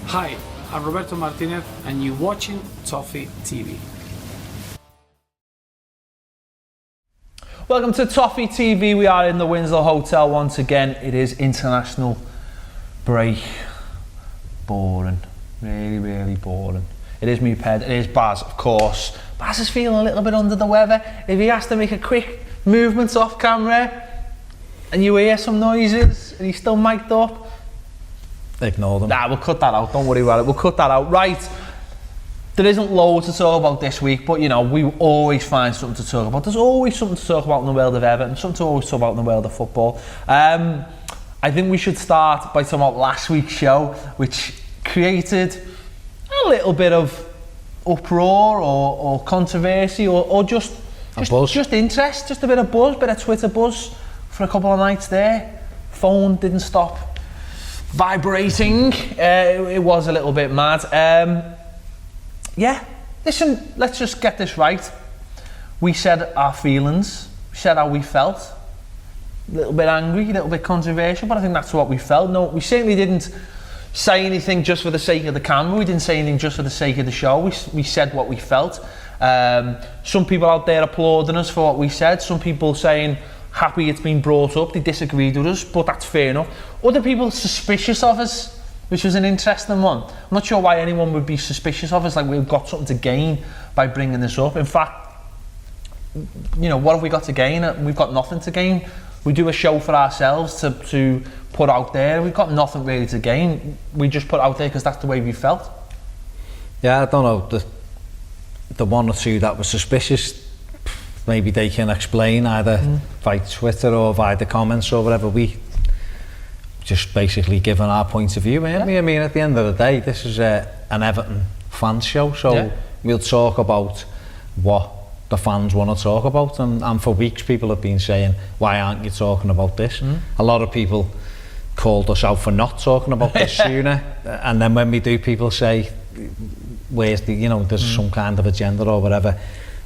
Hi, I'm Roberto Martinez and you're watching Toffee TV. Welcome to Toffee TV. We are in the Winslow Hotel once again. It is international break. Boring. Really boring. It is me, Ped. It is Baz, of course. Baz is feeling a little bit under the weather. If he has to make a quick movement off camera and you hear some noises and he's still mic'd up, ignore them. Nah, we'll cut that out. Don't worry about it. We'll cut that out. Right. There isn't loads to talk about this week, but you know, we always find something to talk about. There's always something to talk about in the world of Everton, something to always talk about in the world of football. I think we should start by talking about last week's show, which created a little bit of uproar or controversy or just interest, just a bit of buzz, bit of Twitter buzz for a couple of nights there. Phone didn't stop vibrating. It was a little bit mad. Yeah, listen, let's just get this right. We said our feelings, we said how we felt. A little bit angry, a little bit controversial, but I think that's what we felt. No, we certainly didn't say anything just for the sake of the camera. We didn't say anything just for the sake of the show. We said what we felt. Some people out there applauding us for what we said. Some people saying, happy it's been brought up. They disagreed with us, but that's fair enough. Other people suspicious of us, which was an interesting one. I'm not sure why anyone would be suspicious of us, like we've got something to gain by bringing this up. In fact, you know, what have we got to gain? We've got nothing to gain. We do a show for ourselves to put out there. We've got nothing really to gain. We just put it out there because that's the way we felt. Yeah, I don't know, the one or two that were suspicious, maybe they can explain either via Twitter or via the comments or whatever. We just basically given our point of view, ain't we? I mean, at the end of the day, this is an Everton fans show, so we'll talk about what the fans want to talk about, and for weeks people have been saying, why aren't you talking about this? A lot of people called us out for not talking about this sooner, and then when we do, people say, where's the, you know, there's some kind of agenda or whatever.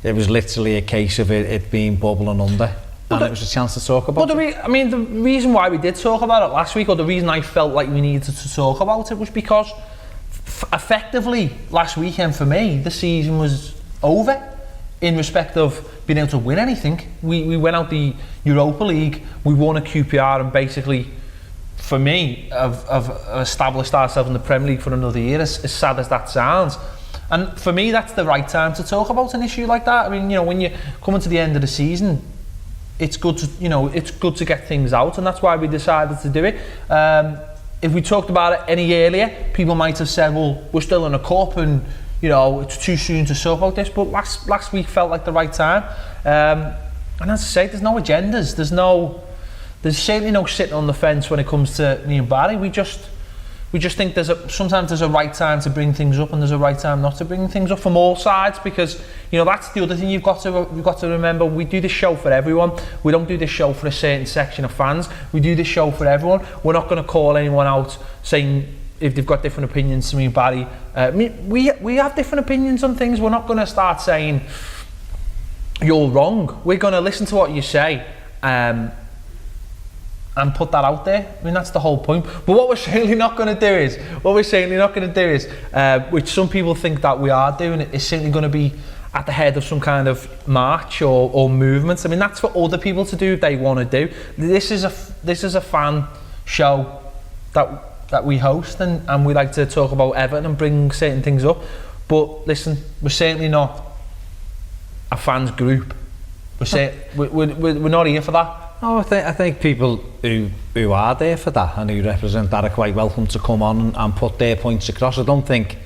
It was literally a case of it being bubbling under. And it was a chance to talk about it. I mean, the reason why we did talk about it last week, or the reason I felt like we needed to talk about it, was because effectively last weekend for me, the season was over in respect of being able to win anything. We went out the Europa League, we won a QPR, and basically, for me, have established ourselves in the Premier League for another year, as sad as that sounds. And for me, that's the right time to talk about an issue like that. I mean, you know, when you're coming to the end of the season, it's good to, you know, it's good to get things out, and that's why we decided to do it. If we talked about it any earlier, people might have said, well, we're still in a cup and, you know, it's too soon to talk about this, but last week felt like the right time. And as I say, there's no agendas, there's certainly no sitting on the fence when it comes to me and Barry. We just think sometimes there's a right time to bring things up and there's a right time not to bring things up from all sides, because, you know, that's the other thing you've got to remember. We do this show for everyone. We don't do this show for a certain section of fans. We do this show for everyone. We're not going to call anyone out saying if they've got different opinions to me and Barry. We have different opinions on things. We're not going to start saying you're wrong. We're going to listen to what you say and put that out there. I mean, that's the whole point. But what we're certainly not going to do is, which some people think that we are doing, is certainly going to be at the head of some kind of march or movement. I mean, that's for other people to do if they want to do. This is a fan show that we host, and we like to talk about Everton and bring certain things up. But listen, we're certainly not a fans group. We're not here for that. No, I think people who are there for that and who represent that are quite welcome to come on and put their points across. I don't think,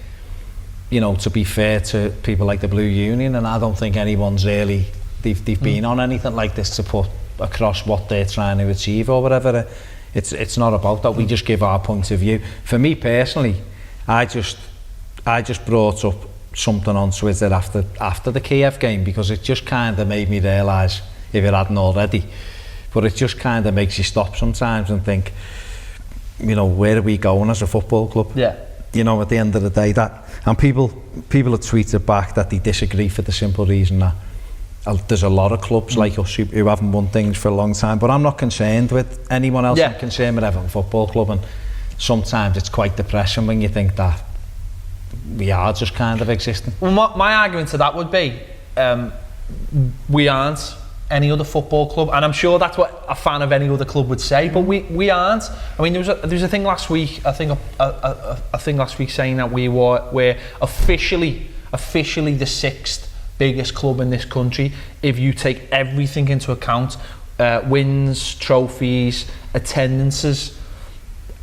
you know, to be fair to people like the Blue Union, and I don't think anyone's really, they've been on anything like this to put across what they're trying to achieve or whatever. It's not about that. We just give our point of view. For me personally, I just brought up something on Twitter after the Kiev game, because it just kind of made me realise, if it hadn't already, but it just kind of makes you stop sometimes and think, you know, where are we going as a football club? Yeah. You know, at the end of the day, and people have tweeted back that they disagree for the simple reason that there's a lot of clubs like us who haven't won things for a long time, but I'm not concerned with anyone else. I'm concerned with Everton Football Club, and sometimes it's quite depressing when you think that we are just kind of existing. Well, my argument to that would be, we aren't any other football club, and I'm sure that's what a fan of any other club would say, but we aren't. I mean, there was a thing last week, I think a thing last week saying that we're officially the sixth biggest club in this country if you take everything into account, wins, trophies, attendances.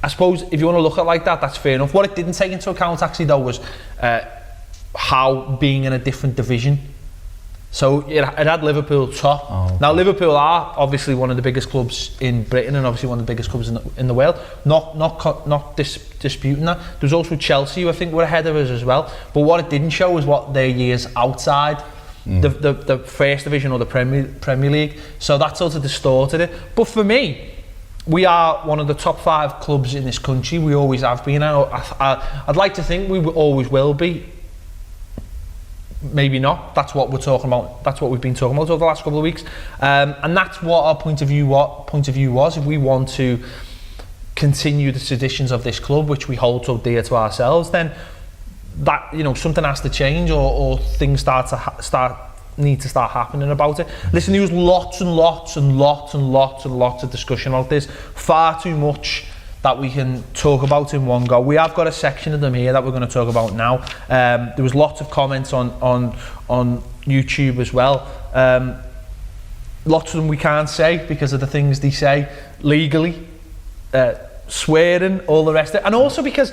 I suppose if you want to look at it like that, that's fair enough. What it didn't take into account actually though was how being in a different division. So it had Liverpool top. Oh, okay. Now Liverpool are obviously one of the biggest clubs in Britain and obviously one of the biggest clubs in the world. Not disputing that. There's also Chelsea, who I think were ahead of us as well. But what it didn't show was what their years outside the first division or the Premier League. So that sort of distorted it. But for me, we are one of the top 5 clubs in this country. We always have been. I'd like to think we always will be. Maybe not. That's what we're talking about. That's what we've been talking about over the last couple of weeks, and that's what our point of view was. If we want to continue the traditions of this club, which we hold so dear to ourselves, then that, you know, something has to change, or things need to start happening about it. Listen, there was lots of discussion about this. Far too much that we can talk about in one go. We have got a section of them here that we're going to talk about now. There was lots of comments on YouTube as well. Lots of them we can't say because of the things they say legally, swearing, all the rest of it, and also because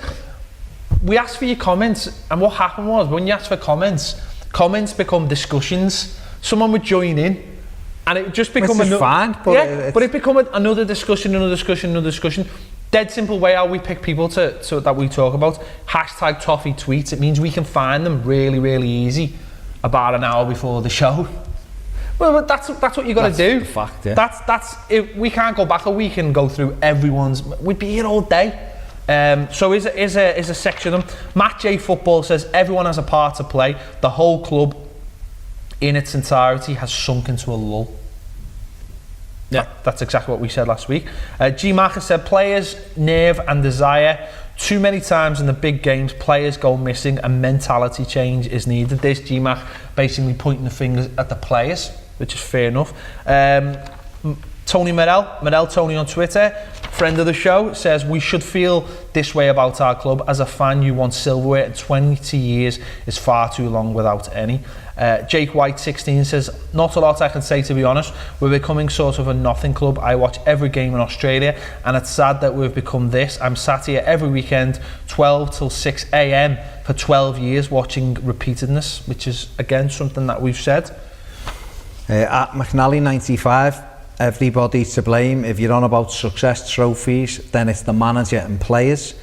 we asked for your comments, and what happened was when you ask for comments become discussions. Someone would join in, and it would just become fine, but but it become another discussion. Dead simple way how we pick people to that we talk about. Hashtag Toffee tweets. It means we can find them really easy about an hour before the show. Well, that's what you got to do. The fact, yeah. That's it. We can't go back a week and go through everyone's. We'd be here all day. So is a section of them. Matt J Football says everyone has a part to play. The whole club in its entirety has sunk into a lull. Yeah, that's exactly what we said last week. G Marcus said players, nerve and desire. Too many times in the big games, players go missing and mentality change is needed. This G Mac basically pointing the fingers at the players, which is fair enough. Tony Merell Tony on Twitter, friend of the show, says we should feel this way about our club. As a fan, you want silverware, and 20 years is far too long without any. Jake White 16 says, not a lot I can say, to be honest. We're becoming sort of a nothing club. I watch every game in Australia and it's sad that we've become this. I'm sat here every weekend 12 till 6 a.m. for 12 years watching repeatedness, which is again something that we've said. At McNally 95, everybody's to blame. If you're on about success trophies, then it's the manager and players.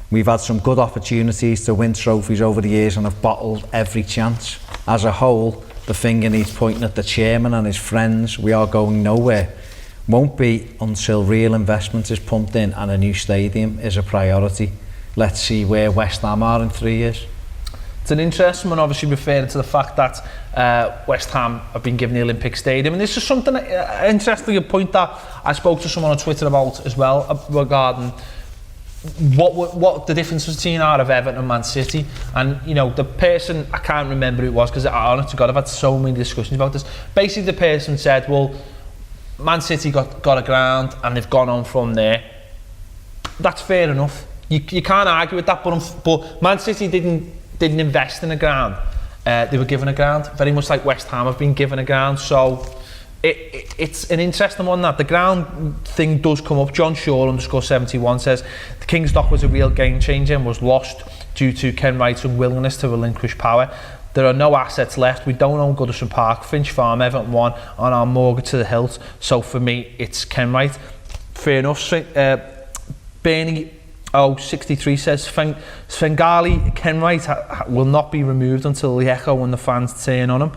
We've had some good opportunities to win trophies over the years and have bottled every chance. As a whole, the finger needs pointing at the chairman and his friends. We are going nowhere. Won't be until real investment is pumped in and a new stadium is a priority. Let's see where West Ham are in 3 years. It's an interesting one, obviously referring to the fact that West Ham have been given the Olympic Stadium, and this is something interestingly a point that I spoke to someone on Twitter about as well, regarding what the difference between are of Everton and Man City. And you know, the person, I can't remember who it was because honest to God I've had so many discussions about this. Basically the person said, well, Man City got a ground and they've gone on from there. That's fair enough, you can't argue with that, but Man City didn't invest in a ground. They were given a ground, very much like West Ham have been given a ground. So it's an interesting one that the ground thing does come up. John Shaw _71 says the King's Dock was a real game changer and was lost due to Ken Wright's unwillingness to relinquish power. There are no assets left. We don't own Goodison Park, Finch Farm, Everton 1 on our mortgage to the hilt. So for me, it's Ken Wright. Fair enough. Bernie 63 says Svengali Ken Wright will not be removed until the echo and the fans turn on him.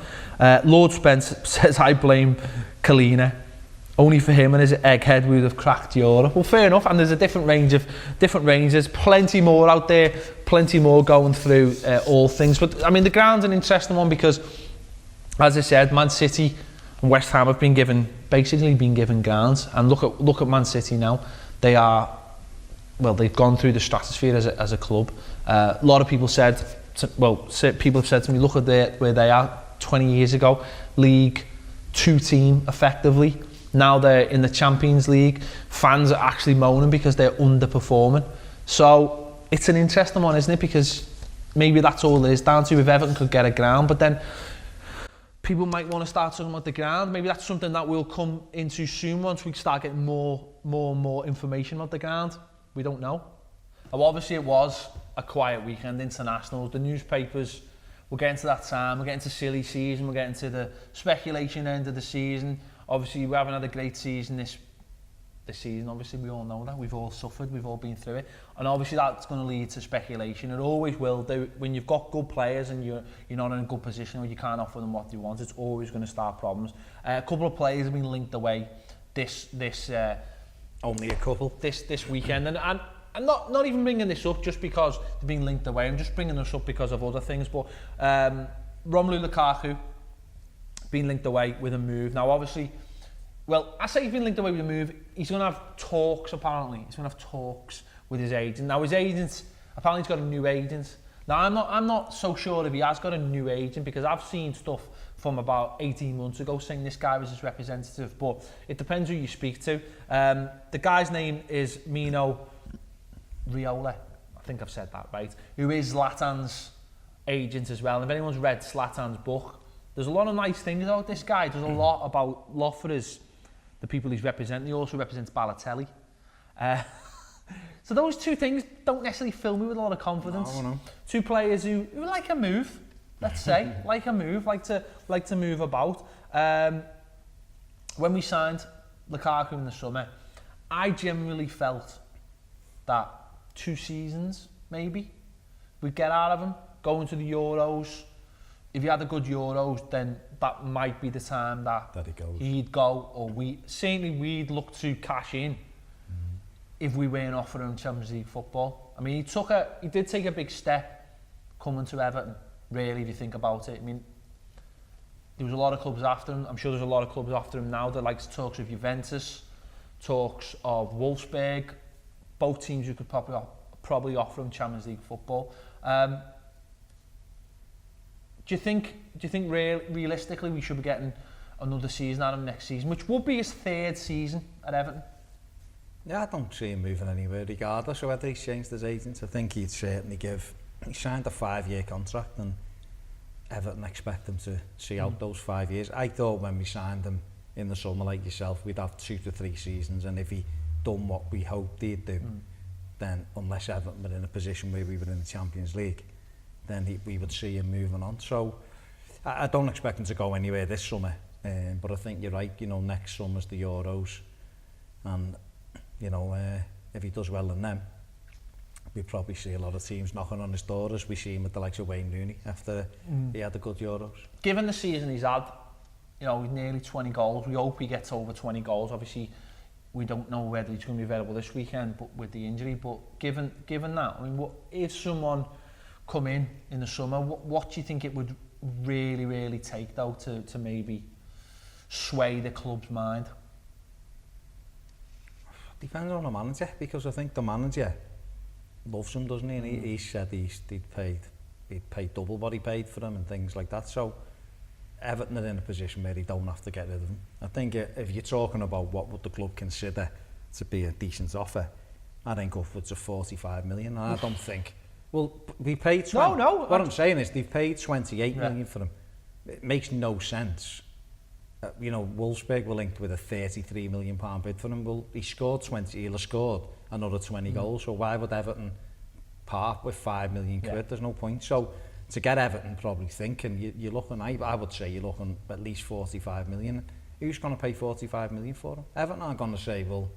Lord Spence says I blame Kalina. Only for him and his egghead we would have cracked Europe. Well, fair enough, and there's a different ranges, plenty more out there, plenty more going through all things. But I mean, the ground's an interesting one because, as I said, Man City and West Ham have been given grounds, and look at Man City now. They've gone through the stratosphere as a club. A lot of people said people have said to me, look at where they are 20 years ago, League 2 team effectively. Now they're in the Champions League. Fans are actually moaning because they're underperforming. So it's an interesting one, isn't it? Because maybe that's all it is down to if Everton could get a ground. But then people might want to start talking about the ground. Maybe that's something that we'll come into soon once we start getting more and more information about the ground. We don't know. Well, obviously it was a quiet weekend, internationals, the newspapers, we're getting to that time, we're getting to silly season, we're getting to the speculation end of the season. Obviously we haven't had a great season this season, obviously we all know that, we've all suffered, we've all been through it, and obviously that's going to lead to speculation. It always will do. When you've got good players and you're not in a good position or you can't offer them what they want, it's always going to start problems. A couple of players have been linked away only a couple this weekend, and I'm not even bringing this up just because they're being linked away. I'm just bringing this up because of other things. But Romelu Lukaku being linked away with a move. Now, obviously, well, I say he's been linked away with a move. He's going to have talks, apparently. He's going to have talks with his agent. Now, his agent, apparently he's got a new agent. Now, I'm not so sure if he has got a new agent because I've seen stuff from about 18 months ago saying this guy was his representative. But it depends who you speak to. The guy's name is Mino Raiola, I think I've said that right, who is Zlatan's agent as well. And if anyone's read Zlatan's book, there's a lot of nice things about this guy. There's a lot for the people he's representing. He also represents Balotelli. So those two things don't necessarily fill me with a lot of confidence. No. Two players who like a move, let's say, like to move about. When we signed Lukaku in the summer, I genuinely felt that 2 seasons, maybe, we'd get out of him, go into the Euros. If he had a good Euros, then that might be the time that he'd go, or we'd look to cash in if we weren't offering him Champions League football. I mean, he did take a big step coming to Everton, really, if you think about it. I mean, there was a lot of clubs after him. I'm sure there's a lot of clubs after him now that likes talks of Juventus, talks of Wolfsburg, both teams who could probably offer him Champions League football. Do you think realistically we should be getting another season out of him next season, which would be his 3rd season at Everton? Yeah, I don't see him moving anywhere regardless of whether he's changed his agent. I think he'd certainly he signed a 5-year contract and Everton expect him to see out those 5 years. I thought when we signed him in the summer, like yourself, we'd have 2 to 3 seasons, and if he done what we hoped he'd do, then unless Everton were in a position where we were in the Champions League, then we would see him moving on. So I don't expect him to go anywhere this summer, but I think you're right, next summer's the Euros, and if he does well in them, we probably see a lot of teams knocking on his door, as we see him with the likes of Wayne Rooney after he had a good Euros. Given the season he's had, nearly 20 goals, we hope he gets over 20 goals. Obviously, we don't know whether he's going to be available this weekend, but with the injury. But given that, I mean, if someone come in the summer, what do you think it would really take though to maybe sway the club's mind? Depends on the manager, because I think the manager loves him, doesn't he? And he said he'd paid double what he paid for him and things like that. So Everton are in a position where he don't have to get rid of him. I think if you're talking about what would the club consider to be a decent offer, I think upwards of 45 million. And I don't think... Well, we paid... What I'm saying is they've paid 28 million for him. It makes no sense. Wolfsburg were linked with a 33 million pound bid for him. Well, he'll have scored another 20 goals, so why would Everton part with 5 million quid? There's no point. So to get Everton probably thinking, you're looking, I would say you're looking at least 45 million. Who's going to pay 45 million for him? Everton aren't going to say, well,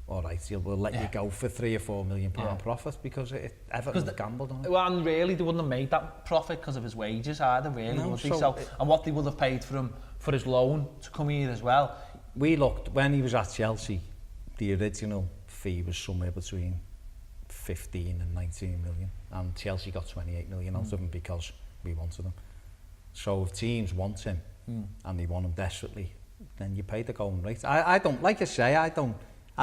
all right, we'll let you go for 3 or 4 million pound profit, because Everton have gambled on it. Well, and really they wouldn't have made that profit because of his wages either, really, would they? And what they would have paid for him for his loan to come here as well. We looked, when he was at Chelsea, the original fee was somewhere between 15 and 19 million, and Chelsea got 28 million out of him because we wanted him. So if teams want him and they want him desperately, then you pay the going rate. I don't, like I say, I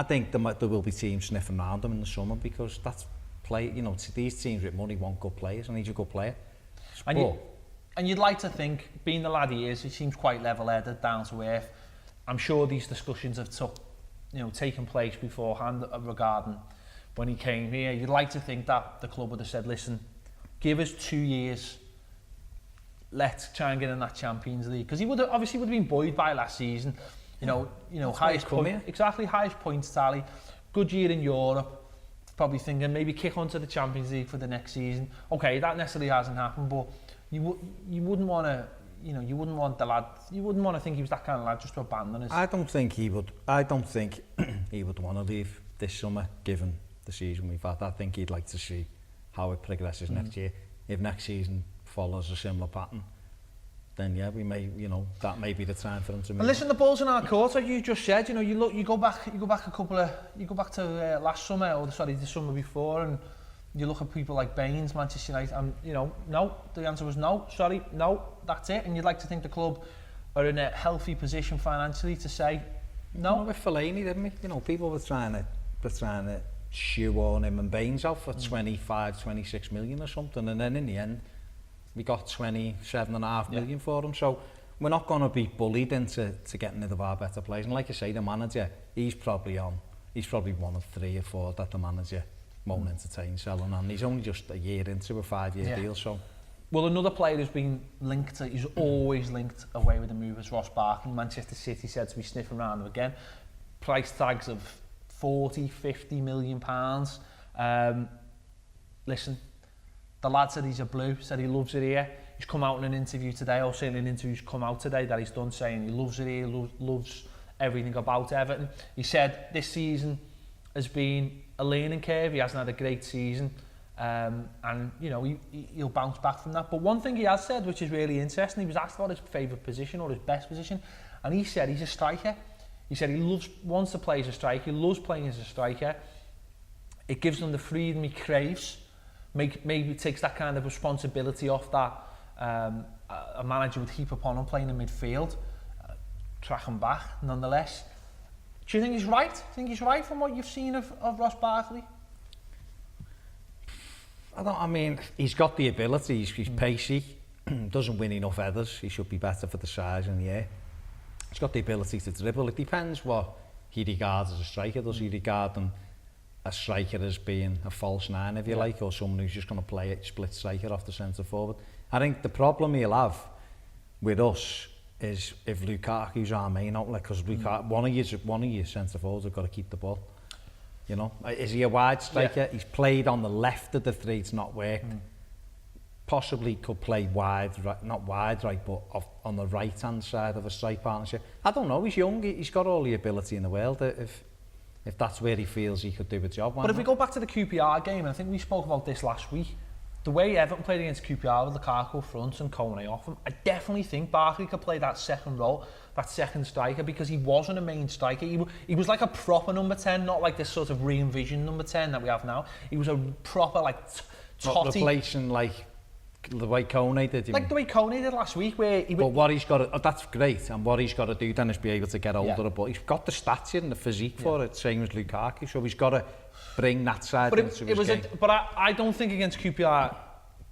think there will be teams sniffing around him in the summer, because play. You know, these teams with money want good players, and he's a good player. And you'd like to think, being the lad he is, he seems quite level-headed, down to earth. I'm sure these discussions have taken place beforehand regarding when he came here. You'd like to think that the club would have said, listen, give us 2 years, let's try and get in that Champions League, because he would have been buoyed by last season. Highest points tally, good year in Europe. Probably thinking maybe kick on to the Champions League for the next season. Okay, that necessarily hasn't happened, but you wouldn't want to. You wouldn't want the lad. You wouldn't want to think he was that kind of lad just to abandon us. I don't think he would want to leave this summer, given the season we've had. I think he'd like to see how it progresses next year. If next season follows a similar pattern, then yeah, we may, that may be the time for him to move. And listen, the ball's in our court, like you just said. You go back to last summer, or the summer before, and you look at people like Baines, Manchester United, and no, the answer was no. Sorry, no, that's it. And you'd like to think the club are in a healthy position financially to say no. With Fellaini, didn't we? People were trying to shoehorn him and Baines out for 26 million or something, and then in the end we got 27.5 million for him. So we're not going to be bullied into getting rid of our better players. And like I say, the manager, he's probably one of 3 or 4 that the manager won't entertain selling, and he's only just a year into a 5-year deal. So, well, another player who's been linked to, he's always linked away with the move, is Ross Barkley. Manchester City said to be sniffing around him again. Price tags of 40-50 million pounds. Listen, the lad said he's a Blue, said he loves it here. He's come out in an interview today, or certainly an interview's come out today that he's done, saying he loves it here, loves everything about Everton. He said this season has been a learning curve. He hasn't had a great season, and he'll bounce back from that. But one thing he has said, which is really interesting, he was asked about his favourite position or his best position, and he said he's a striker. He said he wants to play as a striker. He loves playing as a striker. It gives him the freedom he craves. Maybe takes that kind of responsibility off that a manager would heap upon him playing in midfield. Track him back, nonetheless. Do you think he's right? Think he's right from what you've seen of Ross Barkley? I mean, he's got the ability. He's pacey. Doesn't win enough headers. He should be better for the size in the air. He's got the ability to dribble. It depends what he regards as a striker. Does he regard a striker as being a false 9, if you like, or someone who's just going to play it split striker off the centre forward? I think the problem he'll have with us is if Lukaku's our main outlet, because one of your centre forwards have got to keep the ball. Is he a wide striker? Yeah. He's played on the left of the 3, it's not worked. Possibly could play wide, not wide right, but on the right hand side of a strike partnership. I don't know. He's young. He's got all the ability in the world. If that's where he feels he could do a job. But if we go back to the QPR game, and I think we spoke about this last week, the way Everton played against QPR with Lukaku front and Kone off him, I definitely think Barkley could play that second role, that second striker, because he wasn't a main striker. He was like a proper number 10, not like this sort of re-envisioned number 10 that we have now. He was a proper Toffee. Replacing the way Kone did. Like the way Kone did last week, where he... But what he's got to... that's great, and what he's got to do then is be able to get older, but he's got the stature and the physique for it, same as Lukaku, so he's got to bring that side into his game. But I don't think against QPR,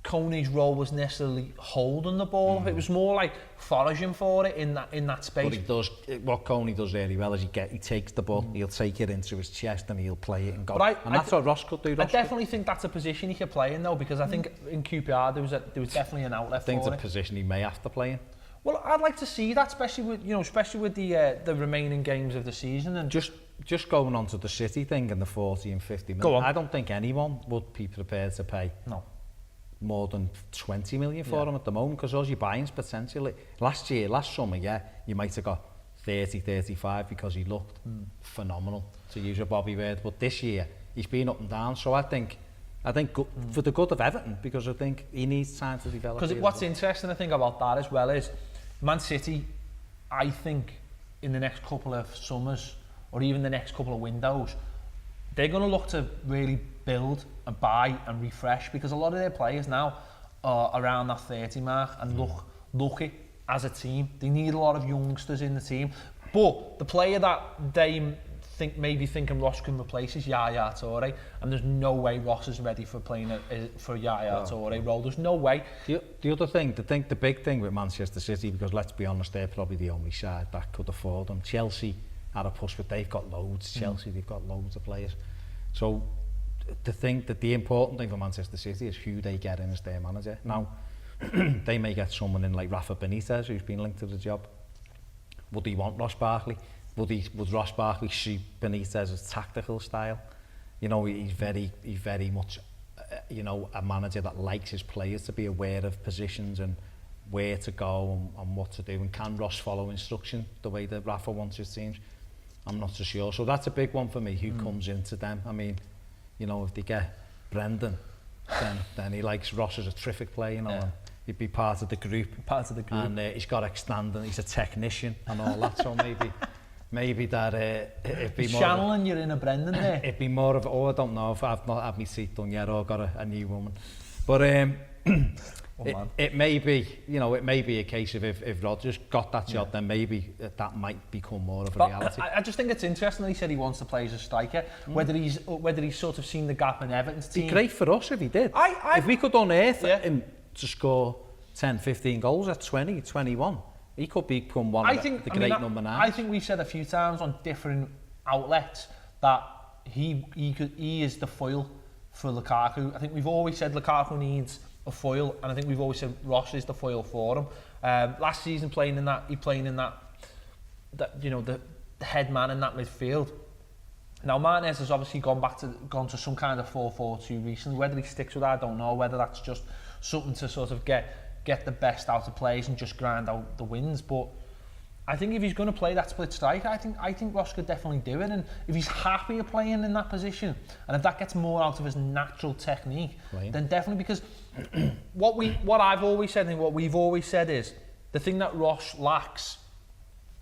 Kone's role was necessarily holding the ball. It was more like foraging for it in that space. But he does, what Kone does really well is he takes the ball, he'll take it into his chest and he'll play it and go. And that's what Ross could do. I definitely think that's a position he could play in though, because I think in QPR there was definitely an outlet for it. I think it's a position he may have to play in. Well, I'd like to see that, especially with the remaining games of the season. And just going on to the City thing and the 40 and 50 million. Go on. I don't think anyone would be prepared to pay more than 20 million for him at the moment, because all your buying's potentially last summer, you might have got 30, 35 because he looked phenomenal, to use a Bobby word, but this year he's been up and down. So I think for the good of Everton, because I think he needs time to develop. Because what's interesting, I think, about that as well is Man City, I think in the next couple of summers or even the next couple of windows, they're going to look to really build and buy and refresh, because a lot of their players now are around that 30 mark and look lucky as a team. They need a lot of youngsters in the team, but the player that they maybe thinking Ross can replace his Yaya Toure, and there's no way Ross is ready for playing for Yaya Toure role. There's no way. The other thing, the big thing with Manchester City, because let's be honest, they're probably the only side that could afford them. Chelsea had a push, but they've got loads. Chelsea, they've got loads of players. So the important thing for Manchester City is who they get in as their manager. Now, they may get someone in like Rafa Benitez, who's been linked to the job. Would he want Ross Barkley? Would Ross Barkley suit Benitez's tactical style? You know, he's very much, you know, a manager that likes his players to be aware of positions and where to go and what to do. And can Ross follow instruction the way that Rafa wants his teams? I'm not so sure. So that's a big one for me. Who comes into them? I mean, you know, if they get Brendan, then he likes Ross as a terrific player, you know. Yeah. He'd be part of the group. And he's got extending. He's a technician and all that. So maybe that it'd be more. Channeling you're in a Brendan there. It'd be more of. I don't know if I've not had my seat done yet or got a new woman. But it may be, you know, it may be a case of if Rodgers got that job, then maybe that might become more of a reality. I just think it's interesting that he said he wants to play as a striker. Whether he's sort of seen the gap in Everton's team. It'd be great for us if he did. If we could unearth him to score 10, 15 goals at 20, 21, he could become one of the great number 9s. I think we've said a few times on different outlets that he is the foil for Lukaku. I think we've always said Lukaku needs a foil, and I think we've always said Ross is the foil for him. Last season playing in that you know, the head man in that midfield. Now Martinez has obviously gone to some kind of 4-4-2 recently. Whether he sticks with that, I don't know. Whether that's just something to sort of get the best out of players and just grind out the wins. But I think if he's going to play that split strike, I think Ross could definitely do it. And if he's happier playing in that position, and if that gets more out of his natural technique, then definitely, because what I've always said and what we've always said is the thing that Ross lacks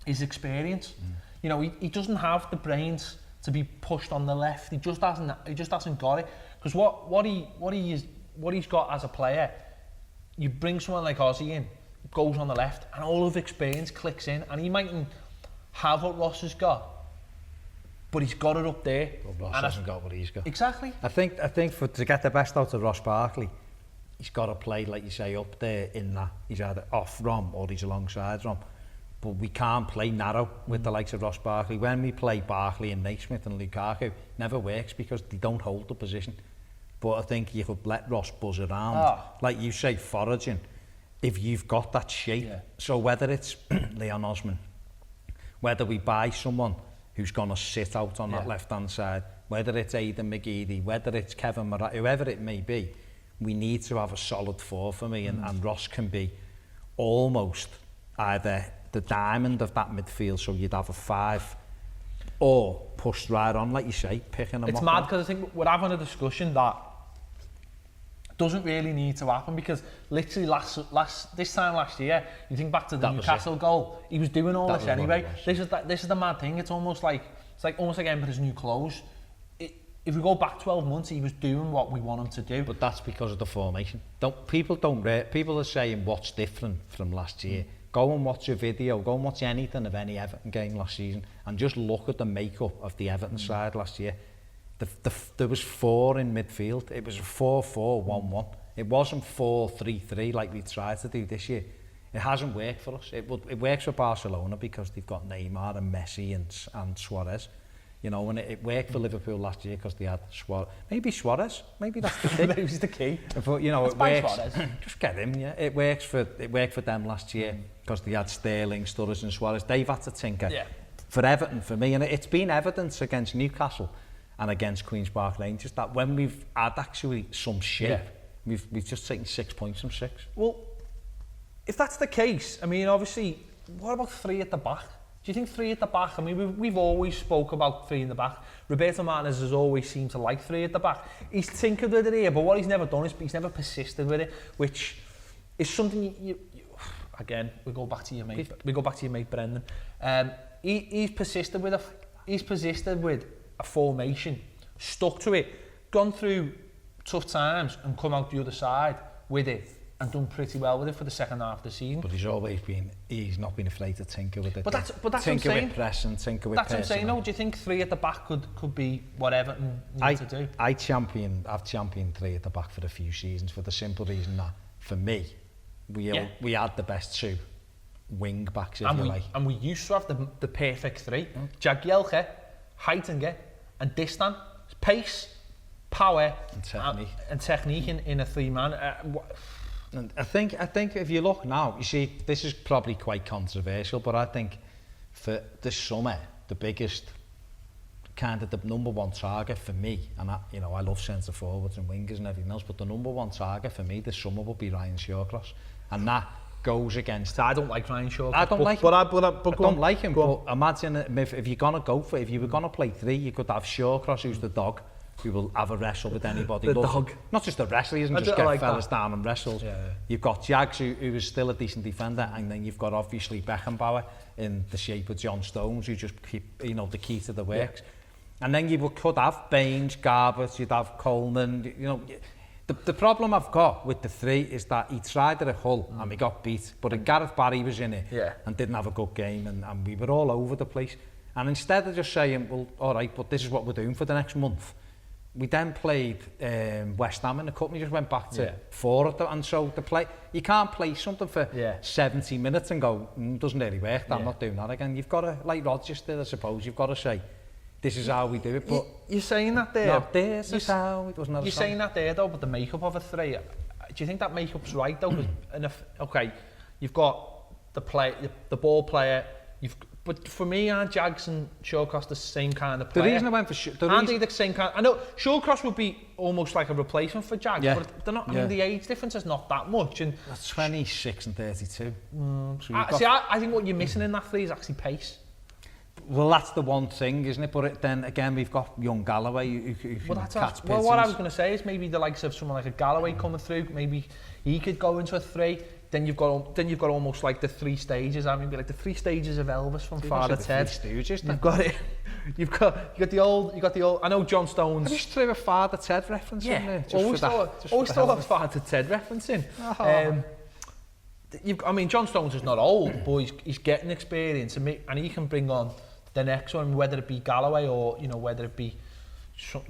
is experience. You know, he doesn't have the brains to be pushed on the left. He just hasn't got it. Because what he's got as a player, you bring someone like Ozzy in, goes on the left, and all of experience clicks in, and he mightn't have what Ross has got, but he's got it up there. But Ross hasn't got what he's got. Exactly. I think to get the best out of Ross Barkley, he's got to play, like you say, up there in that. He's either off Rom or he's alongside Rom. But we can't play narrow with the likes of Ross Barkley. When we play Barkley and Naismith and Lukaku, never works because they don't hold the position. But I think you could let Ross buzz around, like you say, foraging, if you've got that shape. Yeah. So whether it's Leon Osman, whether we buy someone who's going to sit out on that left-hand side, whether it's Aidan McGeady, whether it's Kevin Murray, whoever it may be, we need to have a solid 4 for me, and Ross can be almost either the diamond of that midfield, so you'd have a 5, or pushed right on, like you say, picking them up. It's mad because I think we're having a discussion that doesn't really need to happen, because literally this time last year, you think back to the Newcastle goal, he was doing all this anyway. This is the mad thing. It's almost like Emperor's new clothes. If we go back 12 months, he was doing what we want him to do. But that's because of the formation. People are saying what's different from last year. Go and watch a video, go and watch anything of any Everton game last season, and just look at the makeup of the Everton side last year. There was 4 in midfield. It was a 4-4-1-1. It wasn't 4-3-3 like we tried to do this year. It hasn't worked for us. It works for Barcelona because they've got Neymar and Messi and Suarez. You know, and it worked for Liverpool last year because they had Suarez. Maybe Suarez. Maybe that's the key. Maybe he's the key. But you know, it works. Suarez. Just get him. Yeah, it worked for them last year because they had Sterling, Sturridge, and Suarez. They've had to tinker. Yeah. For Everton, for me, and it's been evidence against Newcastle and against Queen's Park Rangers that when we've had actually some shape, we've just taken 6 points from 6. Well, if that's the case, I mean, obviously, what about 3 at the back? Do you think 3 at the back? I mean, we've always spoke about 3 in the back. Roberto Martinez has always seemed to like 3 at the back. He's tinkered with it here, but what he's never done is he's never persisted with it, which is something you again, we go back to your mate Brendan. He's persisted with a formation, stuck to it, gone through tough times and come out the other side with it, and done pretty well with it for the second half of the season. But he's not been afraid to tinker with it. But that's what I'm tinker saying. with press and tinker with That's what I'm personnel. saying. No, do you think 3 at the back could be what Everton need to do? I've championed 3 at the back for a few seasons for the simple reason that, for me, we had the best 2 wing backs, if you like. And we used to have the perfect 3. Jagielka, Heitinga, and Distan. Pace, power, and technique in a 3-man. And I think if you look now, you see, this is probably quite controversial, but I think for this summer, the biggest kind of the number 1 target for me, and I love centre forwards and wingers and everything else, but the number 1 target for me this summer would be Ryan Shawcross, and that goes against. I don't like Ryan Shawcross. I don't like him. I don't like him. But imagine if you're gonna go for, if you were gonna play 3, you could have Shawcross, who's the dog, who will have a wrestle with anybody. The dog. Not just a wrestle, he doesn't just get like fellas that. down and wrestles. Yeah. You've got Jags, who is still a decent defender, and then you've got obviously Beckenbauer in the shape of John Stones, who just keep, the key to the works. Yeah. And then you could have Baines, Garbutt, you'd have Coleman, The problem I've got with the 3 is that he tried it at Hull and we got beat, but Gareth Barry was in it and didn't have a good game, and we were all over the place. And instead of just saying, well, all right, but this is what we're doing for the next month, we then played West Ham in the cup, and we just went back to 4 at and so you can't play something for 70 minutes and go, doesn't really work, I'm not doing that again. You've got to, like Rodgers did, I suppose, you've got to say, this is how we do it. But you're saying that there. No, this is how it wasn't. You're saying that there though, but the makeup of a 3. Do you think that makeup's right though? Okay, you've got the ball player. But for me, aren't Jags and Shawcross the same kind of player? The reason I went for aren't they the same kind? I know Shawcross would be almost like a replacement for Jags, but they're not. I mean, the age difference is not that much. And that's 26 and 32. I think what you're missing in that 3 is actually pace. Well, that's the one thing, isn't it? But then again, we've got young Galloway who what I was going to say is maybe the likes of someone like a Galloway coming through, maybe he could go into a 3. Then you've got almost like the 3 stages. I mean, like the 3 stages of Elvis from Father Ted. You've got it. You've got the old. I know John Stones. I just threw a Father Ted reference in there. Always throw a Father Ted reference in. I mean, John Stones is not old, but he's getting experience, and he can bring on the next one, whether it be Galloway or whether it be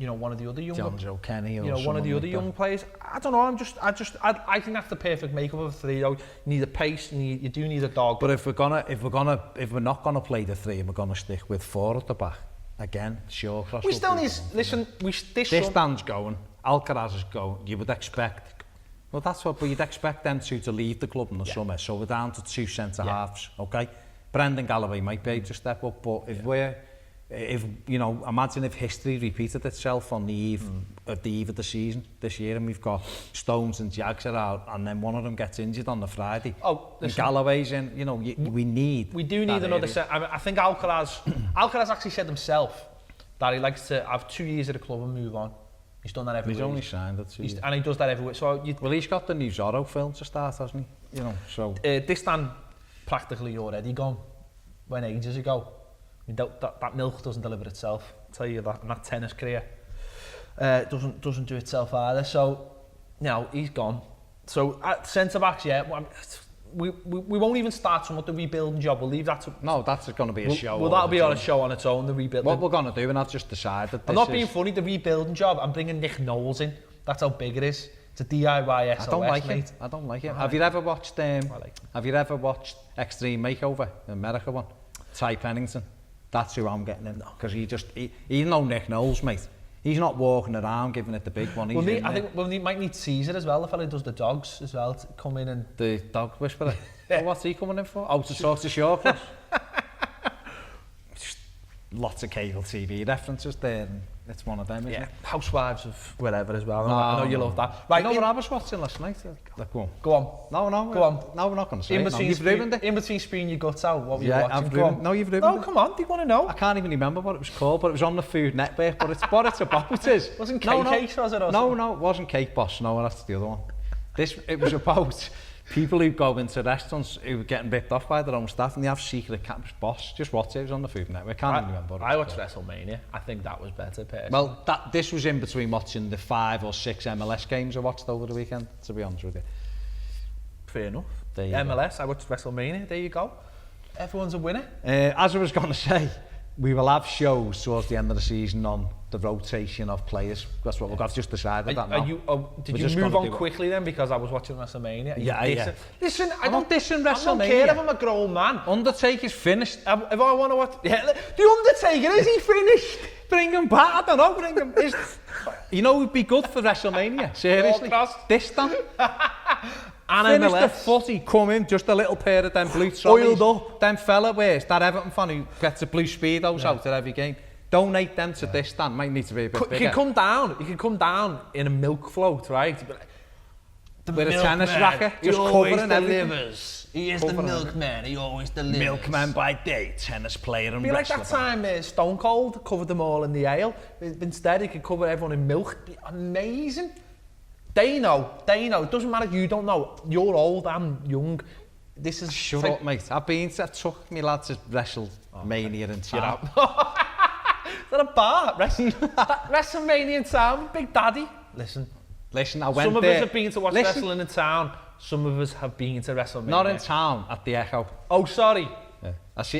one of the other young John Joe Kenny or one of the other young players. I don't know. I think that's the perfect makeup of a 3. You need a pace, you do need a dog. But if we're not gonna play the 3 and we're gonna stick with 4 at the back again, Shawcross. We still need. Listen, this Dan's going. Alcaraz is going. You would expect. Well, that's what. But you'd expect them to leave the club in the summer. So we're down to 2 centre halves. Okay. Brendan Galloway might be able to step up, but if imagine if history repeated itself on the eve of the season this year, and we've got Stones and Jags are out, and then one of them gets injured on the Friday. And Galloway's in. We do need another set. I think Alcaraz actually said himself that he likes to have 2 years at the club and move on. He's done that every week. He's only signed it 2 years. And he does that every week. So he's got the new Zorro film to start, hasn't he? So this stand practically already gone. Went ages ago. I mean, that milk doesn't deliver itself. I'll tell you that. And that tennis career doesn't do itself either. So, he's gone. So at centre backs, we won't even start some of the rebuilding job. We'll leave that to. No, that's going to be a show. Well, that'll be on a show on its own. The rebuild. What we're going to do, and I've just decided. I'm not being funny. The rebuilding job. I'm bringing Nick Knowles in. That's how big it is. It's a DIY SOS. I don't like it. Have you ever watched? Have you ever watched Extreme Makeover, the America one? Ty Pennington. That's who I'm getting in, because he's no Nick Knowles, mate. He's not walking around giving it the big one. I think he might need Caesar as well, the fella who does the dogs as well, to come in and... The dog whisperer? Well, what's he coming in for? Oh, to talk to Shawcross. Lots of cable TV references there, and it's one of them, isn't it? Housewives of wherever as well. I know you love that. Right, you know what I was watching last night? Go on. No, go on. No, we're not going to say it. You've ruined it. In between spewing your guts out, what were you watching? No, you've ruined it. No, come on, do you want to know? I can't even remember what it was called, but it was on the Food Network, but it's what it's about is... Wasn't Cake was it? No, it wasn't Cake Boss, no, that's the other one. It was about... people who go into restaurants who are getting ripped off by their own staff, and they have secret campus boss. Just watch it. It was on the Food Network. I can't even remember. I watched WrestleMania. I think that was better, personally. Well, this was in between watching the 5 or 6 MLS games I watched over the weekend, to be honest with you. Fair enough. There you MLS, I watched WrestleMania. There you go. Everyone's a winner. As I was going to say, we will have shows towards the end of the season on the rotation of players. That's what I've just decided that now. Did you move on quickly then because I was watching WrestleMania? Yeah. Listen, I don't diss WrestleMania. I don't care if I'm a grown man. Undertaker's finished. If I want to watch... Yeah, the Undertaker, is he finished? Bring him back. I don't know. Bring him. You know, it'd be good for WrestleMania. Seriously. This time. Finish the footy, come in, just a little pair of them blue trolleys. Oiled up. Them fella wears, that Everton fan who gets the blue Speedos out at every game. Donate them to this stand. Might need to be a bit bigger. You can come down in a milk float, right? With a tennis racket, just covering everything. He is the milkman, he always delivers. Milkman by day, tennis player and be like that time Stone Cold covered them all in the ale. Instead, he could cover everyone in milk. It'd be amazing. They know. It doesn't matter if you don't know. You're old, I'm young. This is... Shut up, mate. I took me lad to WrestleMania in town. Is that a bar? WrestleMania in town, Big Daddy. Listen, I went there. Some of us have been to watch wrestling in town. Some of us have been to WrestleMania. Not in town, at the Echo. Oh, sorry. Yeah.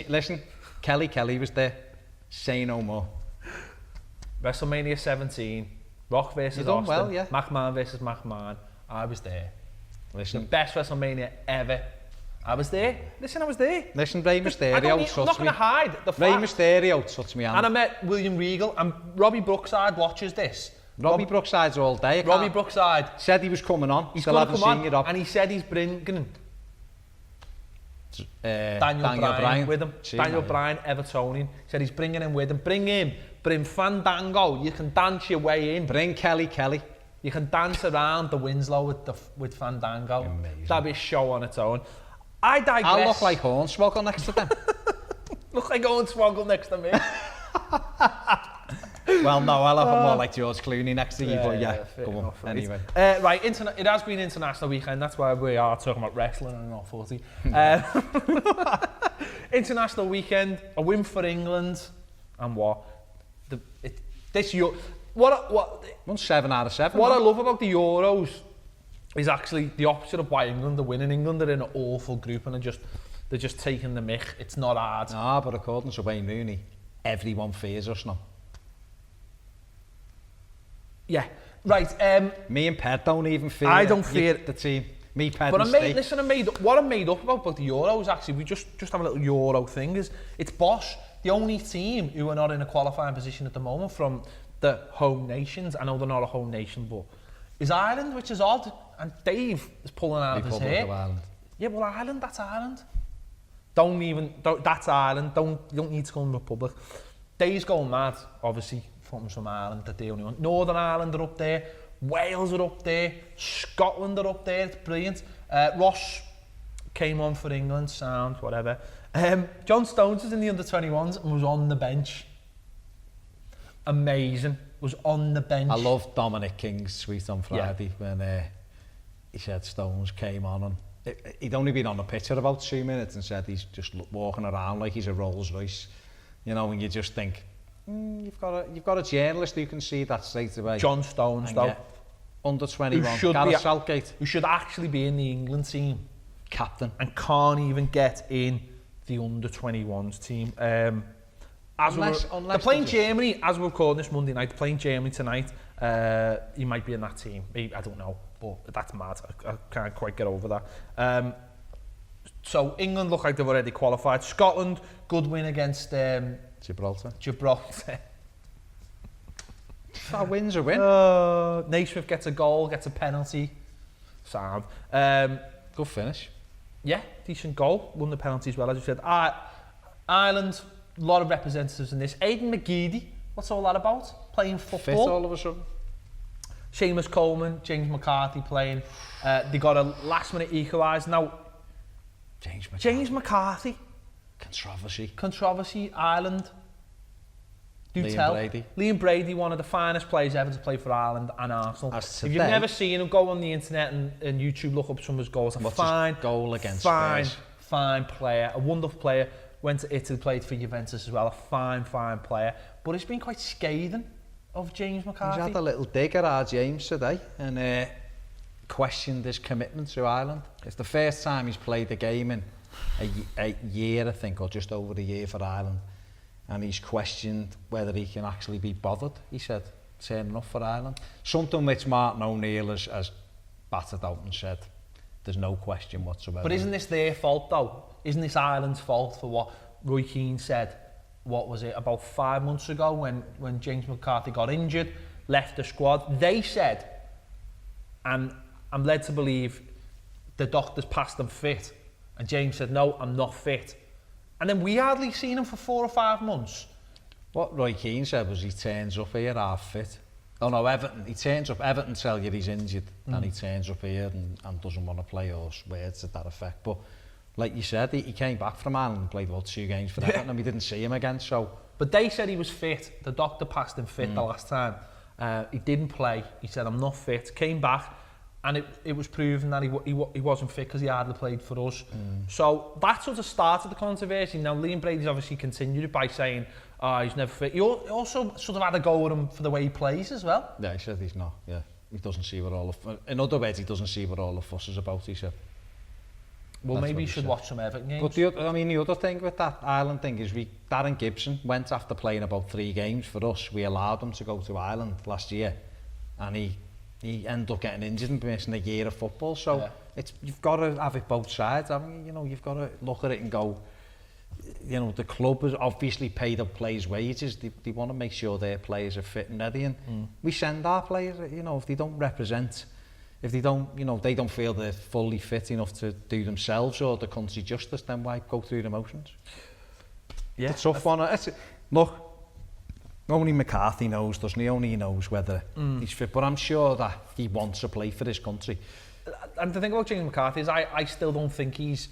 Listen, Kelly was there. Say no more. WrestleMania 17. Rock versus Austin. Well, yeah. McMahon versus McMahon. I was there. Listen. The best WrestleMania ever. I was there. Listen, I was there. Listen, Rey Mysterio I'm not going to hide the fact. Rey Mysterio touched me hand. And I met William Regal, and Robbie Brookside watches this. Robbie Brookside's all day. Robbie Brookside said he was coming on. He's going to come on, and he said he's bringing Daniel Bryan with him. Daniel Bryan, Evertonian. He said he's bringing him with him. Bring Fandango. You can dance your way in. Bring Kelly. You can dance around the Winslow with Fandango. Amazing. That'd be a show on its own. I digress. I'll look like Hornswoggle next to them. Look like Hornswoggle next to me. Well, no, I'll have more like George Clooney next to you, but come on, anyway. Right, it has been International Weekend, that's why we are talking about wrestling and not footy. International Weekend, a win for England, and what? Won 7 out of 7. What I love about the Euros is actually the opposite of why England are winning. England are in an awful group and they're just taking the mick. It's not hard. No, but according to Wayne Rooney, everyone fears us now. Yeah, right. Me and Ped don't even fear. I don't fear the team. Me, Ped, but and Steve. Listen, what I'm made up about the Euros, actually, we just have a little Euro thing, is it's Bosch, the only team who are not in a qualifying position at the moment from the home nations. I know they're not a home nation, but is Ireland, which is odd, and Dave is pulling out of his hair. Yeah, well, Ireland, that's Ireland. That's Ireland. You don't need to go in Republic. Dave's going mad, obviously. From Ireland, that the only one. Northern Ireland are up there, Wales are up there, Scotland are up there, it's brilliant. Ross came on for England, sound, whatever. John Stones was in the under-21s and was on the bench. Amazing, was on the bench. I love Dominic King's tweet on Friday when he said Stones came on and he'd only been on the pitch for about 2 minutes and said he's just walking around like he's a Rolls Royce. You know, and you just think, you've got a journalist who can see that straight away. John Stones, though. Under 21, Gareth Southgate. Who should actually be in the England team. Captain. And can't even get in the under 21s team. Unless they're playing Germany, as we're recording this Monday night, playing Germany tonight. He might be in that team. Maybe, I don't know, but that's mad. I can't quite get over that. So England look like they've already qualified. Scotland, good win against Gibraltar. That win's a win. Naismith gets a goal, gets a penalty. Sound. Good finish. Yeah, decent goal. Won the penalty as well, as you said. Ireland, a lot of representatives in this. Aidan McGeady, what's all that about? Playing football. Fit all of a sudden. Seamus Coleman, James McCarthy playing. They got a last minute equaliser. Now, James McCarthy. Controversy, Ireland. Liam Brady, one of the finest players ever to play for Ireland and Arsenal. If you've never seen him, go on the internet and YouTube, look up some of his goals. Fine player, a wonderful player. Went to Italy, played for Juventus as well. A fine player. But it's been quite scathing of James McCarthy. He's had a little dig at our James today, and questioned his commitment to Ireland. It's the first time he's played a game in a year, I think, or just over a year for Ireland. And he's questioned whether he can actually be bothered, he said, turning up for Ireland. Something which Martin O'Neill has battered out and said, there's no question whatsoever. But isn't this their fault, though? Isn't this Ireland's fault for what Roy Keane said, what was it, about 5 months ago when James McCarthy got injured, left the squad? They said, and I'm led to believe the doctors passed him fit, and James said, no, I'm not fit. And then we hardly seen him for 4 or 5 months. What Roy Keane said was he turns up here half fit. Oh no, Everton. He turns up, Everton tell you he's injured, and he turns up here and doesn't want to play, or words to that effect. But like you said, he came back from Ireland and played about 2 games for Everton, and we didn't see him again. So, but they said he was fit. The doctor passed him fit the last time. He didn't play. He said, I'm not fit. Came back, and it was proven that he wasn't fit because he hardly played for us. So that sort of started the controversy. Now Liam Brady's obviously continued it by saying, he's never fit. He also sort of had a go at him for the way he plays as well. Yeah, he said he's not. Yeah, he doesn't see what all the... In other words, he doesn't see what all the fuss is about, he said. Well, That's maybe what you should watch some Everton games. But the other thing with that Ireland thing is Darren Gibson went after playing about 3 games for us. We allowed him to go to Ireland last year, and he ended up getting injured and missing a year of football. So you've got to have it both sides, haven't you? You know, you've got to look at it and go, you know, the club has obviously paid up players' wages. They want to make sure their players are fit and ready, and we send our players, you know, if they don't represent, if they don't, you know, they don't feel they're fully fit enough to do themselves or the country justice, then why go through the motions? Yeah. It's a tough one. Look, only McCarthy knows, doesn't he? Only he knows whether he's fit, but I'm sure that he wants to play for this country. And the thing about James McCarthy is I still don't think he's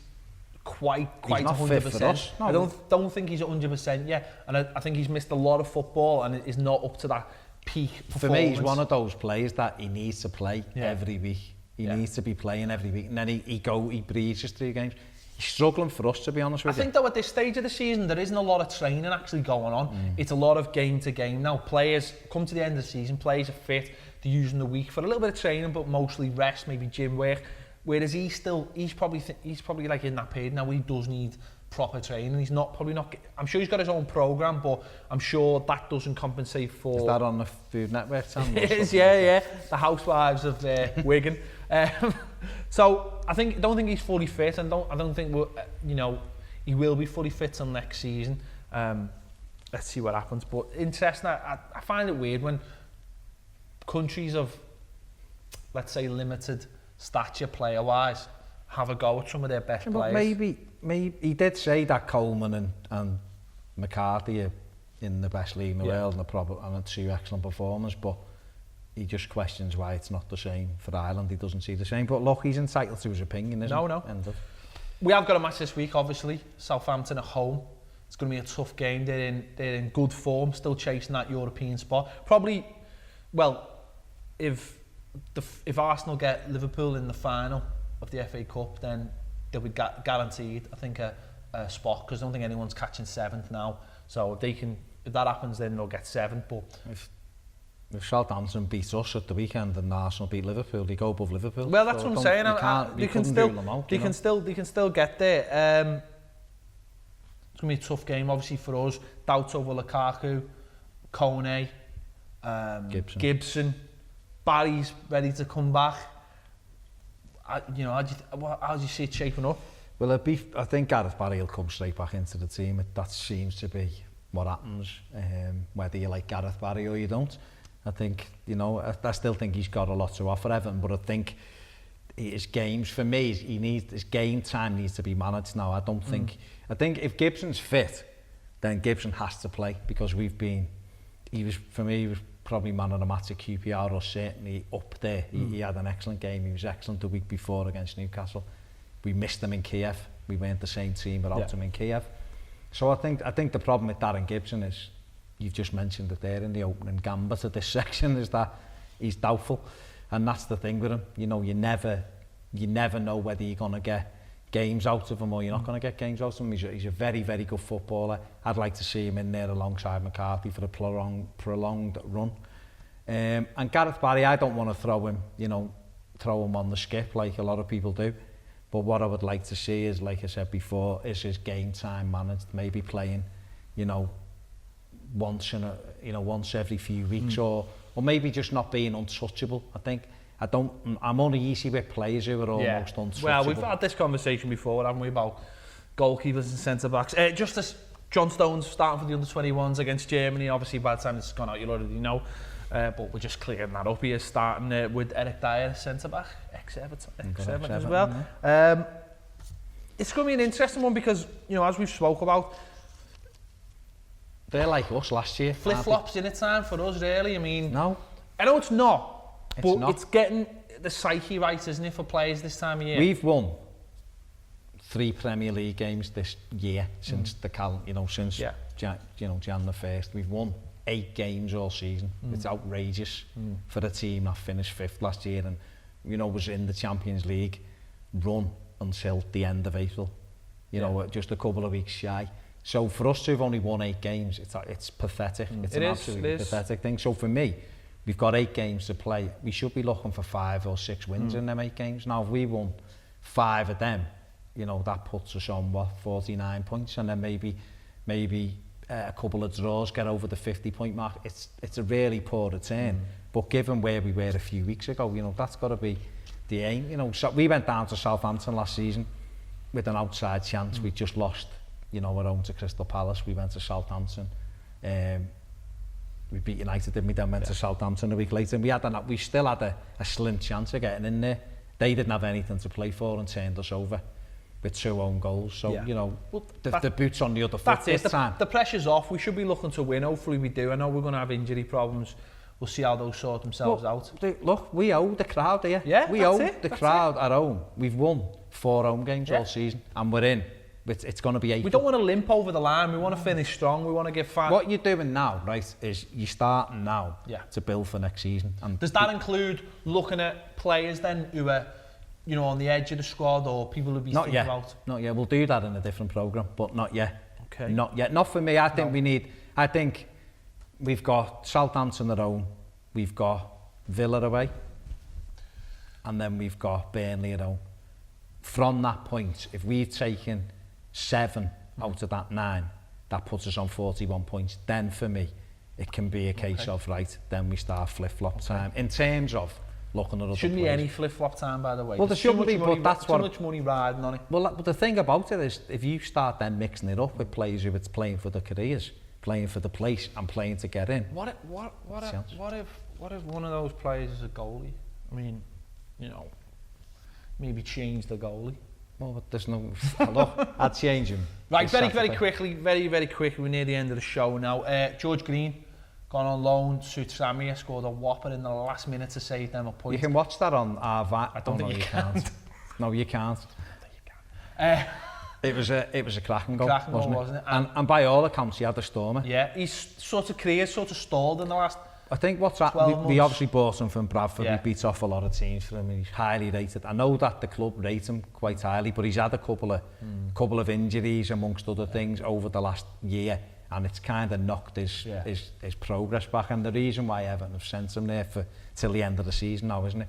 quite He's not 100%. fit for us. No. I don't think he's 100% yet, and I think he's missed a lot of football and is not up to that peak performance. For me, he's one of those players that he needs to play every week. He needs to be playing every week, and then he breezes 3 games. He's struggling for us, to be honest with you. I think though at this stage of the season there isn't a lot of training actually going on. It's a lot of game to game now. Players come to the end of the season, players are fit, they're using the week for a little bit of training, but mostly rest, maybe gym work. Whereas he's probably like in that period now where he does need proper training. He's probably not. I'm sure he's got his own program, but I'm sure that doesn't compensate for. Is that on the Food Network channel? It is, yeah. The Housewives of Wigan. So I don't think he's fully fit, and I don't think he will be fully fit till next season. Let's see what happens. But interesting. I find it weird when countries of, let's say, limited stature player-wise have a go at some of their best players. Maybe he did say that Coleman and McCarthy are in the best league in the world and 2 excellent performers, but he just questions why it's not the same for Ireland. He doesn't see the same. But look, he's entitled to his opinion, isn't he? No. We have got a match this week, obviously. Southampton at home. It's going to be a tough game. They're in good form, still chasing that European spot. Probably, well, if Arsenal get Liverpool in the final of the FA Cup, then they'll be guaranteed, I think, a spot, because I don't think anyone's catching 7th now. So if that happens, then they'll get 7th. But if Southampton beat us at the weekend and Arsenal beat Liverpool, they go above Liverpool. Well, that's what I'm saying. They can still get there. It's going to be a tough game, obviously, for us. Doubts over Lukaku, Kone, Gibson. Barry's ready to come back. How do you see it shaping up? Well, I think Gareth Barry will come straight back into the team. That seems to be what happens, whether you like Gareth Barry or you don't. I think, I still think he's got a lot to offer Everton, but I think his games, for me, his game time needs to be managed now. I think if Gibson's fit, then Gibson has to play, because he was probably man of the match at QPR, or certainly up there. He had an excellent game. He was excellent the week before against Newcastle. We missed him in Kiev. We weren't the same team without him in Kiev. So I think the problem with Darren Gibson is, you've just mentioned it there in the opening gambit of this section, is that he's doubtful, and that's the thing with him. You never know whether you're going to get games out of him or you're not going to get games out of him. He's a very, very good footballer. I'd like to see him in there alongside McCarthy for a prolonged run. And Gareth Barry, I don't want to throw him, throw him on the skip like a lot of people do. But what I would like to see is, like I said before, is his game time managed, maybe playing, you know, once every few weeks, or maybe just not being untouchable. I think I'm only easy with players who are almost untouchable. Well, we've had this conversation before, haven't we, about goalkeepers and centre backs. Just as John Stones starting for the under-21s against Germany, obviously by the time it's gone out, you'll already know. But we're just clearing that up. He is starting with Eric Dyer, centre back, ex-Everton as well. Yeah. It's going to be an interesting one because, you know, as we've spoke about, they're like us last year. Flip-flops in its time for us, really. I mean, no, I know it's not, it's getting the psyche right, isn't it, for players this time of year? We've won 3 Premier League games this year since since Jan the 1st. We've won 8 games all season. It's outrageous for a team that finished 5th last year and, you know, was in the Champions League run until the end of April. You know, just a couple of weeks shy. So for us to have only won 8 games, it's pathetic. It's an absolutely pathetic thing. So for me, we've got 8 games to play. We should be looking for 5 or 6 wins in them 8 games. Now, if we won 5 of them, you know, that puts us on, 49 points, and then maybe a couple of draws get over the 50-point mark. It's a really poor return. But given where we were a few weeks ago, you know, that's got to be the aim. You know, so we went down to Southampton last season with an outside chance. We just lost, you know, our own to Crystal Palace. We went to Southampton. We beat United, didn't we? Then went to Southampton a week later. And we still had a slim chance of getting in there. They didn't have anything to play for and turned us over with 2 own goals. So, you know, the boot's on the other foot this time. The pressure's off. We should be looking to win. Hopefully we do. I know we're going to have injury problems. We'll see how those sort themselves out. Look, we owe the crowd here. Yeah, we owe the crowd at home. We've won 4 home games all season, and we're in. It's going to be 8. We don't want to limp over the line. We want to finish strong. We want to get fat. What you're doing now, right, is you're starting now to build for next season. And does that include looking at players then who are, you know, on the edge of the squad, or people who be thinking about? Not yet. We'll do that in a different programme, but not yet. Okay. Not yet. Not for me. I think we've got Southampton at home, we've got Villa away, and then we've got Burnley at home. From that point, if we've taken 7 out of that 9, that puts us on 41 points. Then for me, it can be a case of, right, then we start flip-flop time. In terms of looking at other Shouldn't players. be any flip-flop time, by the way. Well, there shouldn't be, but that's what... Too much money riding on it. Well, but the thing about it is, if you start then mixing it up with players who it's playing for the careers, playing for the place, and playing to get in... What if one of those players is a goalie? I mean, you know, maybe change the goalie. Well, but there's no... Look, I'd change him. Right, very quickly, we're near the end of the show now. George Green, gone on loan to Samia, scored a whopper in the last minute to save them a point. You can watch that on our I don't think you can. No, you can't. I don't think you can. It was a cracking goal, wasn't it? And by all accounts, he had a stormer. Yeah, he's sort of stalled in the last... I think what's happened, we obviously bought him from Bradford. He beats off a lot of teams for him. He's highly rated. I know that the club rate him quite highly, but he's had a couple of injuries amongst other things over the last year, and it's kind of knocked his progress back. And the reason why Everton have sent him there till the end of the season now, isn't it,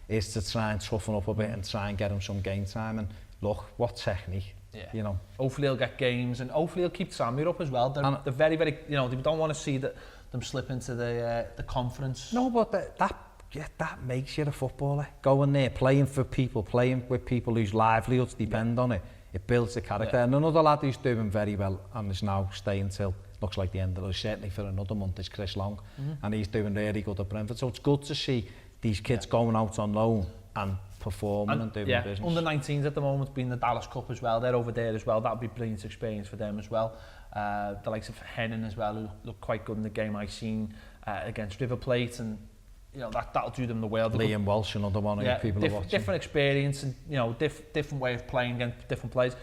is to try and toughen up a bit and try and get him some game time. And look, what technique. You know, hopefully he'll get games, and hopefully he'll keep Samir up as well. They're very, very, you know, they don't want to see them slip into the conference. No, but that makes you a footballer. Going there, playing for people, playing with people whose livelihoods depend on it. It builds the character. And another lad who's doing very well and is now staying till looks like the end of it, certainly for another month, is Chris Long, and he's doing really good at Brentford. So it's good to see these kids going out on loan and performing and doing business. Under 19s at the moment, being the Dallas Cup as well, they're over there as well. That would be a brilliant experience for them as well. The likes of Hennon as well, who looked quite good in the game I seen against River Plate, and you know that'll do them the world. Liam Walsh, another one of people are watching. Different experience, and you know different way of playing against different players.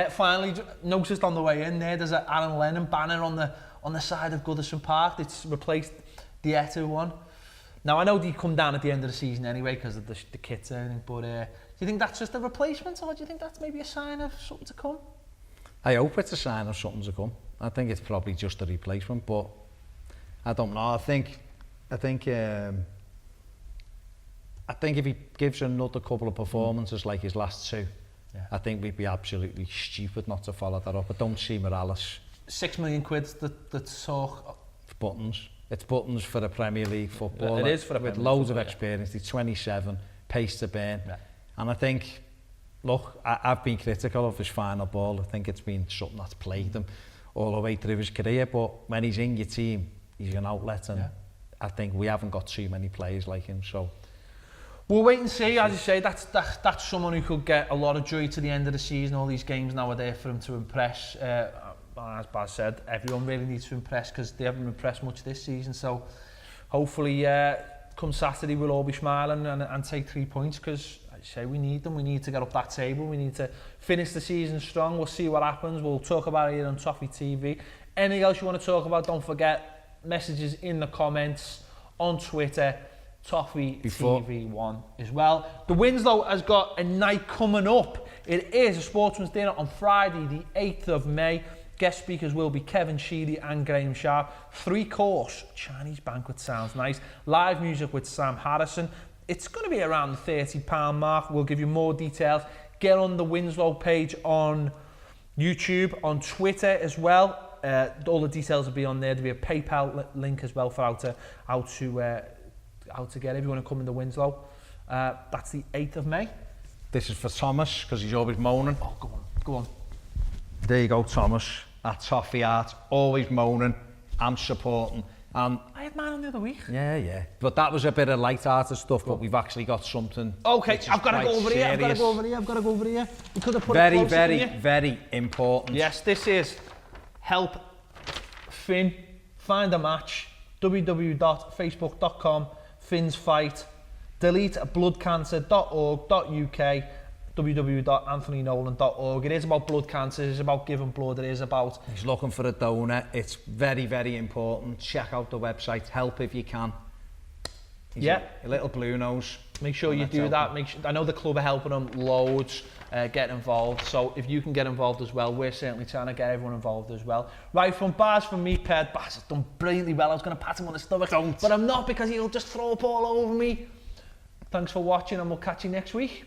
Finally, noticed on the way in there's an Aaron Lennon banner on the side of Goodison Park. It's replaced the Eto one. Now, I know they come down at the end of the season anyway because of the kit turning, but do you think that's just a replacement, or do you think that's maybe a sign of something to come? I hope it's a sign of something to come. I think it's probably just a replacement, but I don't know. I think I think if he gives another couple of performances like his last two, I think we'd be absolutely stupid not to follow that up. I don't see Morales. £6 million the talk. It's buttons. It's buttons for the Premier League football. It is for the with Premier League loads of football, experience. He's 27, pace to burn. Yeah. And I think, look, I've been critical of his final ball. I think it's been something that's plagued him all the way through his career. But when he's in your team, he's an outlet, and I think we haven't got too many players like him. So we'll wait and see. As you say, that's someone who could get a lot of joy to the end of the season. All these games now are there for him to impress. As Baz said, everyone really needs to impress because they haven't impressed much this season. So hopefully, come Saturday, we'll all be smiling and take 3 points because, as you say, we need them. We need to get up that table. We need to finish the season strong. We'll see what happens. We'll talk about it here on Toffee TV. Anything else you want to talk about, don't forget, messages in the comments, on Twitter, Toffee TV1 as well. The Winslow has got a night coming up. It is a sportsman's dinner on Friday, the 8th of May. Guest speakers will be Kevin Sheedy and Graham Sharp. 3-course Chinese banquet, sounds nice. Live music with Sam Harrison. It's going to be around the £30 mark. We'll give you more details. Get on the Winslow page on YouTube, on Twitter as well. All the details will be on there. There'll be a PayPal link as well for how to get everyone to come in the Winslow. That's the 8th of May. this is for Thomas because he's always moaning. Oh, go on. There you go, Thomas. At Toffee Art, always moaning. I'm supporting. I had mine on the other week. Yeah. But that was a bit of light-hearted stuff, but we've actually got something. Okay, I've got to go over here. Serious. I've got to go over here. We could have put very, it closer very, to you. very important. Yes, this is help Finn find a match. www.facebook.com Finn's Fight. Delete bloodcancer.org.uk. www.anthonynolan.org. It is about blood cancer, it is about giving blood, it is about... He's looking for a donor. It's very, very important. Check out the website, help if you can. He's a little blue nose. Make sure you do that. I know the club are helping them loads, get involved. So if you can get involved as well, we're certainly trying to get everyone involved as well. Right, from Baz, from me, Ped. Baz has done brilliantly well. I was going to pat him on the stomach, but I'm not because he'll just throw up all over me. Thanks for watching and we'll catch you next week.